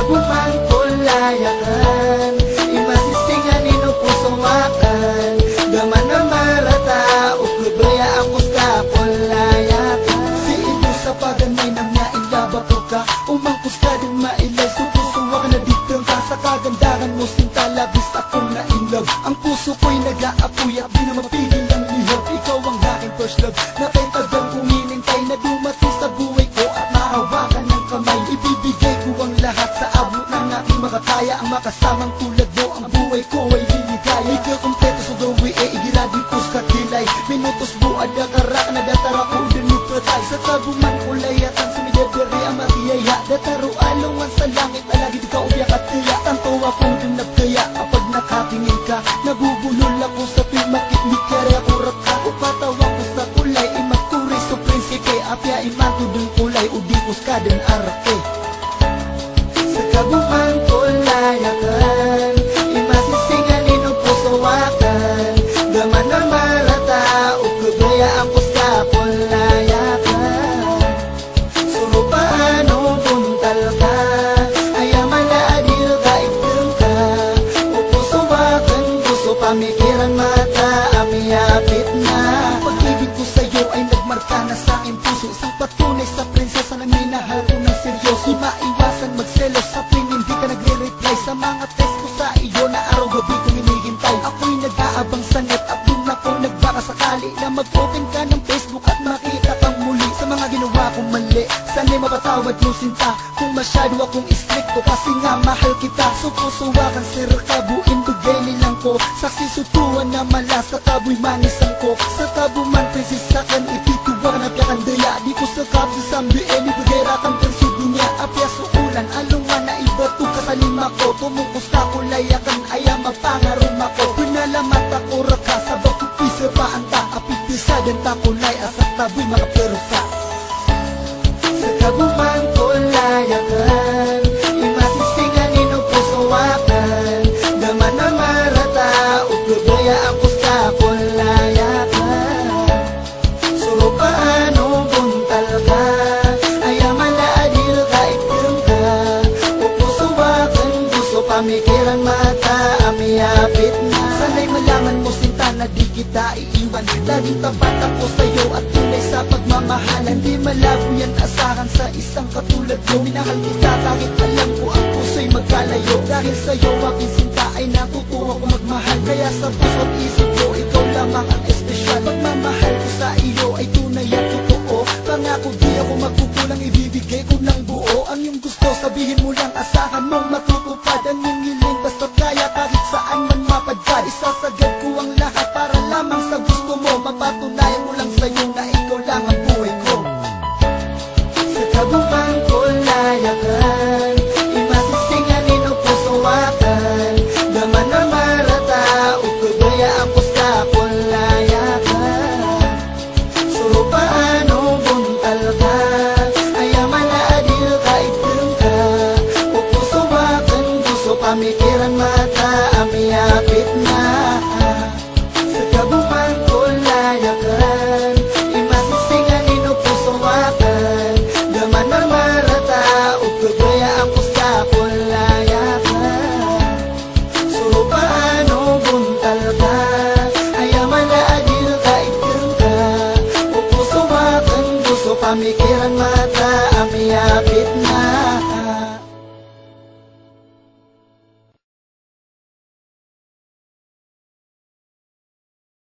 kabuhan kulayakan, imasisingan inupusuwakan, gaman na marata uklubaya ang pusta kulayakan. Si ito sa paganay na nailaba ko ka, umangkus ka din mailay, supusuwak na ditang ka. Sa kagandahan mo sinta labis akong nainlove, ang puso ko'y nag-aapoy at di na mapigil ang lihok. Ikaw ang aking first love, na kay tagang uminintay na dumating sa buhay ko at mahawakan ng kamay. Ibibigay ko ang lahat sa abot ng aking makakaya, ang makasamang tulad mo ang buhay ko ay liligaya. Ikaw kompleto sa gawi e igiradin ko sa kilay, minutos buad na karak na datara ko dinupatay. Sa tabuman kulayatan sumidebere ang matiyaya, dataro alungan sa langit alagid ka ubiyak at tiya. Tanto akong din nagkaya kapag nakatingin ka, nabubulol ako sa pimakit ni kere ako raka. Upatawa ko sa kulay imakuri sa prinsipe, apya imanto dun kulay udikos ka din arake. Sa kabuhan kulayakan, imasisingan inupusuwakan, gaman na marata uklubaya ang pusta kulayakan. Surupaano buntal ka, ayaman na adil ka itong ka, upusuwakan gusto pamikiran mata amiyapit na. Pag-ibig ko sa'yo ay nagmarka na sa aking puso, isang patunay sa prinsesa na minahal ko ng seryoso. Maiwasan magselos sa tuwing hindi ka nagre-reply sa mga text ko sa iyo na araw-gabi kong hinihintay. Ako'y nag-aabang sa net at dun ako nagbaka sakali na mag-open ka ng Facebook at makita kang muli sa mga ginawa kong mali. Sana'y mapatawad mo sinta kung masyado akong istrikto, kasi nga mahal kita. Supusuwakan sir kabuin bigay nilang ko, saksi sutuan na mala sa kabu'y manisan ko. Sa tabuman prinsisakan ipituwang napyakan daya, di ko sa kapsi sambi ibigay rakang persudunya. Apya suulan alungan na ibato ka sa lima ko, tumungkos ka kulayakan ayam mapangarum ako. Pinalamat ako raka sa bakupisa paanta, apitisa din ta kulay asak tabu'y mga perusa. Sa kabuhan kulayakan, imasisingan inupusuwakan, gaman na marata uklubaya ang pusta kulayakan. Surupaano buntal ka, ayaman na adil ka itong ka, upusuwakan gusto pamikiran mata amiyapit na. Sana'y malaman mo sinta na di kita iiwan, laging tapat ako sa'yo at tunay sa pagmamahalan. Di malabo yan asahan sa isang katulad mo, minahal kita kahit alam ko ang puso'y magkalayo. Dahil sa'yo aking sinta ay natutuwa ko magmahal, kaya sa puso't isip ko ikaw lamang ang espesyal. Pagmamahal ko sa iyo ay tunay at totoo, pangako di ako magkukulang, ibibigay ko ng buo. Ang iyong gusto sabihin mo lang, asahan mong matutupad ang iyong hiling, basta't kaya kahit saan man mapadpad. Isasagad ko ang lahat para lamang sa gusto mo, mapatunayan ko lang sa'yo na ikaw lang ang buhay ko. Sa kabuhan kulayakan, imasisingan inupusuwakan, gaman na marata uklubaya ang pusta kulayakan. Surupaano buntal ka, ayaman na adil ka itong ka, upusuwakan gusto pamikiran mata amiyapit na. Sa kabuhan kulayakan, imasisingan inupusuwakan, gaman na marata uklubaya ang pusta kulayakan. Surupaano buntal ka, ayaman na adil ka itong ka, upusuwakan gusto pamikiran mata amiyapit na.